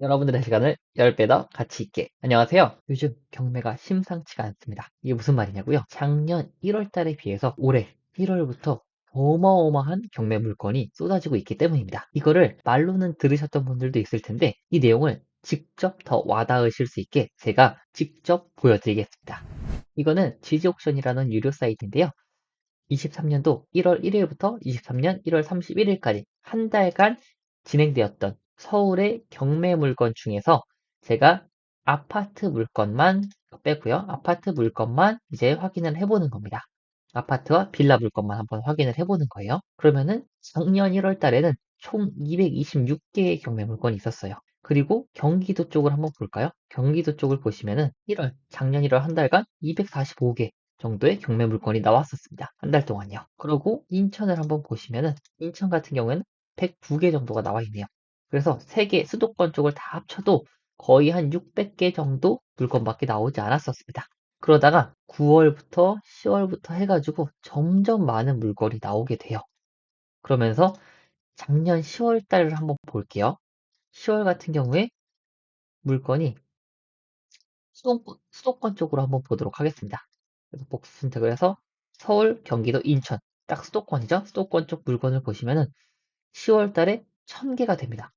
여러분들의 시간을 10배 더 가치 있게. 안녕하세요. 요즘 경매가 심상치가 않습니다. 이게 무슨 말이냐고요? 작년 1월 달에 비해서 올해 1월부터 어마어마한 경매 물건이 쏟아지고 있기 때문입니다. 이거를 말로는 들으셨던 분들도 있을 텐데 이 내용을 직접 더 와닿으실 수 있게 제가 직접 보여드리겠습니다. 이거는 지지옥션이라는 유료 사이트인데요. 23년도 1월 1일부터 23년 1월 31일까지 한 달간 진행되었던 서울의 경매 물건 중에서 제가 아파트 물건만 빼고요. 아파트 물건만 이제 확인을 해보는 겁니다. 아파트와 빌라 물건만 한번 확인을 해보는 거예요. 그러면은 작년 1월 달에는 총 226개의 경매 물건이 있었어요. 그리고 경기도 쪽을 한번 볼까요? 경기도 쪽을 보시면은 작년 1월 한 달간 245개 정도의 경매 물건이 나왔었습니다. 한 달 동안요. 그리고 인천을 한번 보시면은 인천 같은 경우에는 109개 정도가 나와 있네요. 그래서 3개 수도권 쪽을 다 합쳐도 거의 한 600개 정도 물건밖에 나오지 않았었습니다. 그러다가 9월부터 10월부터 해가지고 점점 많은 물건이 나오게 돼요. 그러면서 작년 10월 달을 한번 볼게요. 10월 같은 경우에 물건이 수도권 쪽으로 한번 보도록 하겠습니다. 그래서 복수 선택을 해서 서울, 경기도, 인천 딱 수도권이죠. 수도권 쪽 물건을 보시면은 10월 달에 1000개가 됩니다.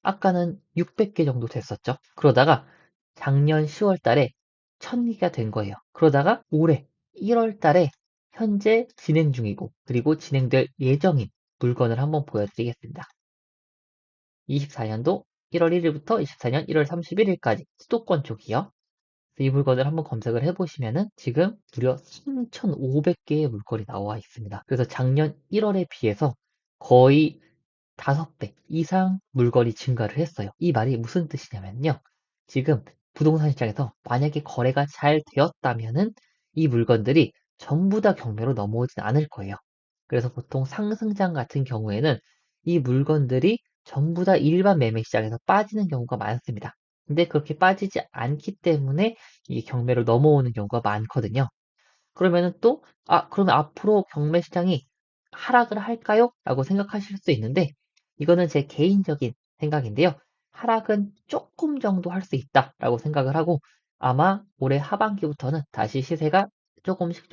아까는 600개 정도 됐었죠. 그러다가 작년 10월 달에 1000개가 된 거예요. 그러다가 올해 1월 달에 현재 진행 중이고 그리고 진행될 예정인 물건을 한번 보여드리겠습니다. 24년도 1월 1일부터 24년 1월 31일까지 수도권 쪽이요. 이 물건을 한번 검색을 해보시면은 지금 무려 3,500개의 물건이 나와 있습니다. 그래서 작년 1월에 비해서 거의 5배 이상 물건이 증가를 했어요. 이 말이 무슨 뜻이냐면요. 지금 부동산 시장에서 만약에 거래가 잘 되었다면은 이 물건들이 전부 다 경매로 넘어오진 않을 거예요. 그래서 보통 상승장 같은 경우에는 이 물건들이 전부 다 일반 매매 시장에서 빠지는 경우가 많습니다. 근데 그렇게 빠지지 않기 때문에 이 경매로 넘어오는 경우가 많거든요. 그러면은 또, 그러면 앞으로 경매 시장이 하락을 할까요? 라고 생각하실 수 있는데, 이거는 제 개인적인 생각인데요. 하락은 조금 정도 할 수 있다라고 생각을 하고, 아마 올해 하반기부터는 다시 시세가 조금씩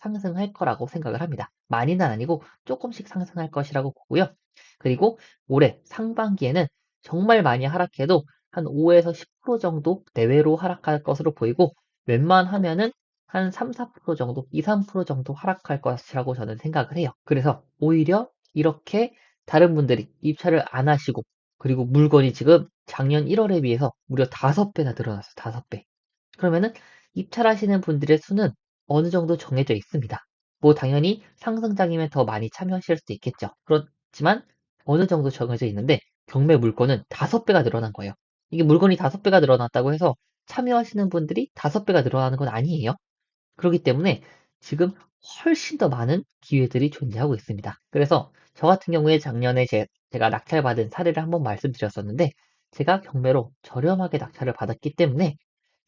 상승할 거라고 생각을 합니다. 많이는 아니고 조금씩 상승할 것이라고 보고요. 그리고 올해 상반기에는 정말 많이 하락해도 한 5에서 10% 정도 내외로 하락할 것으로 보이고, 웬만하면은 한 3, 4% 정도, 2, 3% 정도 하락할 것이라고 저는 생각을 해요. 그래서 오히려 이렇게 다른 분들이 입찰을 안 하시고, 그리고 물건이 지금 작년 1월에 비해서 무려 5배나 늘어났어요. 5배. 그러면은 입찰하시는 분들의 수는 어느 정도 정해져 있습니다. 뭐 당연히 상승장이면 더 많이 참여하실 수도 있겠죠. 그렇지만 어느 정도 정해져 있는데 경매 물건은 5배가 늘어난 거예요. 이게 물건이 5배가 늘어났다고 해서 참여하시는 분들이 5배가 늘어나는 건 아니에요. 그렇기 때문에 지금 훨씬 더 많은 기회들이 존재하고 있습니다. 그래서 저 같은 경우에 작년에 제가 낙찰받은 사례를 한번 말씀드렸었는데 제가 경매로 저렴하게 낙찰을 받았기 때문에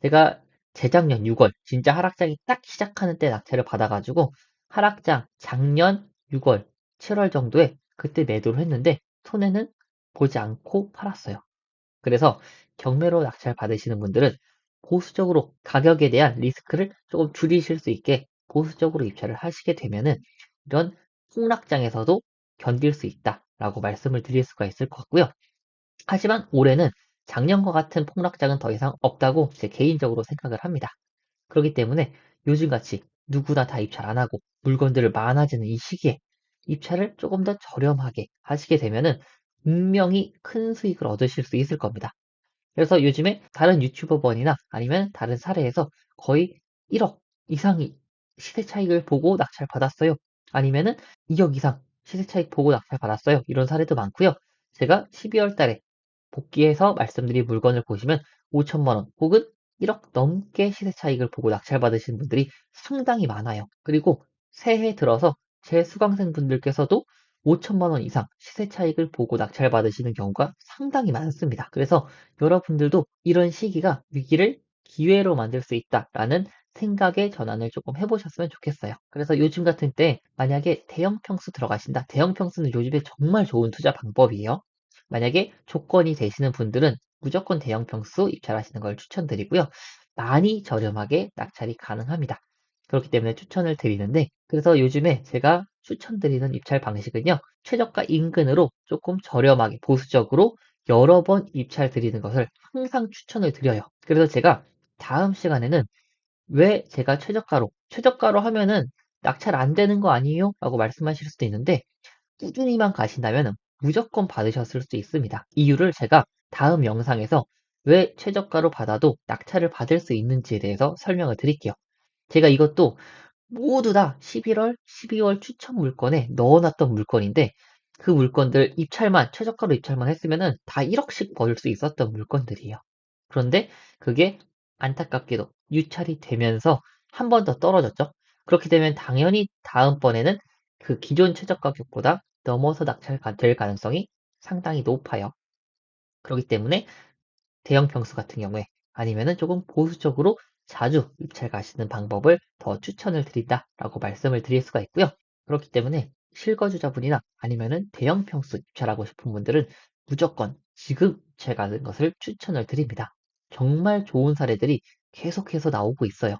제가 재작년 6월 진짜 하락장이 딱 시작하는 때 낙찰을 받아가지고 하락장 작년 6월, 7월 정도에 그때 매도를 했는데 손해는 보지 않고 팔았어요. 그래서 경매로 낙찰 받으시는 분들은 보수적으로 가격에 대한 리스크를 조금 줄이실 수 있게 보수적으로 입찰을 하시게 되면은 이런 폭락장에서도 견딜 수 있다라고 말씀을 드릴 수가 있을 것 같고요. 하지만 올해는 작년과 같은 폭락장은 더 이상 없다고 제 개인적으로 생각을 합니다. 그렇기 때문에 요즘같이 누구나 다 입찰 안 하고 물건들을 많아지는 이 시기에 입찰을 조금 더 저렴하게 하시게 되면은 분명히 큰 수익을 얻으실 수 있을 겁니다. 그래서 요즘에 다른 유튜버번이나 아니면 다른 사례에서 거의 1억 이상이 시세 차익을 보고 낙찰 받았어요. 아니면은 2억 이상 시세 차익 보고 낙찰 받았어요. 이런 사례도 많고요. 제가 12월 달에 복귀해서 말씀드린 물건을 보시면 5천만 원 혹은 1억 넘게 시세 차익을 보고 낙찰 받으시는 분들이 상당히 많아요. 그리고 새해 들어서 제 수강생 분들께서도 5천만 원 이상 시세 차익을 보고 낙찰 받으시는 경우가 상당히 많습니다. 그래서 여러분들도 이런 시기가 위기를 기회로 만들 수 있다라는 생각의 전환을 조금 해보셨으면 좋겠어요. 그래서 요즘 같은 때 만약에 대형 평수 들어가신다. 대형 평수는 요즘에 정말 좋은 투자 방법이에요. 만약에 조건이 되시는 분들은 무조건 대형 평수 입찰하시는 걸 추천드리고요. 많이 저렴하게 낙찰이 가능합니다. 그렇기 때문에 추천을 드리는데, 그래서 요즘에 제가 추천드리는 입찰 방식은요, 최저가 인근으로 조금 저렴하게 보수적으로 여러 번 입찰 드리는 것을 항상 추천을 드려요. 그래서 제가 다음 시간에는 왜 제가 최저가로 하면은 낙찰 안 되는 거 아니에요? 라고 말씀하실 수도 있는데, 꾸준히만 가신다면 무조건 받으셨을 수 있습니다. 이유를 제가 다음 영상에서 왜 최저가로 받아도 낙찰을 받을 수 있는지에 대해서 설명을 드릴게요. 제가 이것도 모두 다 11월, 12월 추천 물건에 넣어놨던 물건인데, 그 물건들 최저가로 입찰만 했으면은 다 1억씩 벌 수 있었던 물건들이에요. 그런데 그게 안타깝게도 유찰이 되면서 한 번 더 떨어졌죠. 그렇게 되면 당연히 다음번에는 그 기존 최저 가격보다 넘어서 낙찰될 가능성이 상당히 높아요. 그렇기 때문에 대형 평수 같은 경우에 아니면은 조금 보수적으로 자주 입찰 가시는 방법을 더 추천을 드린다라고 말씀을 드릴 수가 있고요. 그렇기 때문에 실거주자분이나 아니면은 대형 평수 입찰하고 싶은 분들은 무조건 지금 입찰 가는 것을 추천을 드립니다. 정말 좋은 사례들이 계속해서 나오고 있어요.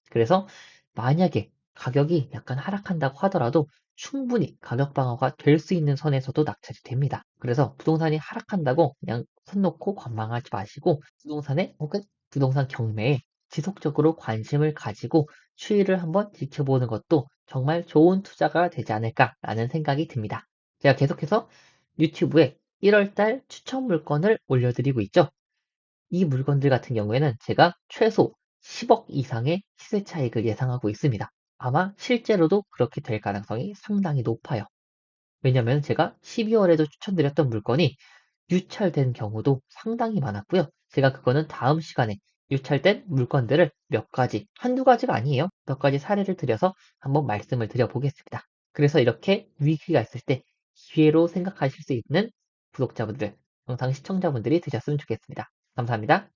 그래서 만약에 가격이 약간 하락한다고 하더라도 충분히 가격 방어가 될 수 있는 선에서도 낙찰이 됩니다. 그래서 부동산이 하락한다고 그냥 손 놓고 관망하지 마시고 부동산에 혹은 부동산 경매에 지속적으로 관심을 가지고 추이를 한번 지켜보는 것도 정말 좋은 투자가 되지 않을까라는 생각이 듭니다. 제가 계속해서 유튜브에 1월달 추천 물건을 올려드리고 있죠. 이 물건들 같은 경우에는 제가 최소 10억 이상의 시세 차익을 예상하고 있습니다. 아마 실제로도 그렇게 될 가능성이 상당히 높아요. 왜냐면 제가 12월에도 추천드렸던 물건이 유찰된 경우도 상당히 많았고요. 제가 그거는 다음 시간에 유찰된 물건들을 몇 가지, 한두 가지가 아니에요. 몇 가지 사례를 들여서 한번 말씀을 드려보겠습니다. 그래서 이렇게 위기가 있을 때 기회로 생각하실 수 있는 구독자분들, 영상 시청자분들이 되셨으면 좋겠습니다. 감사합니다.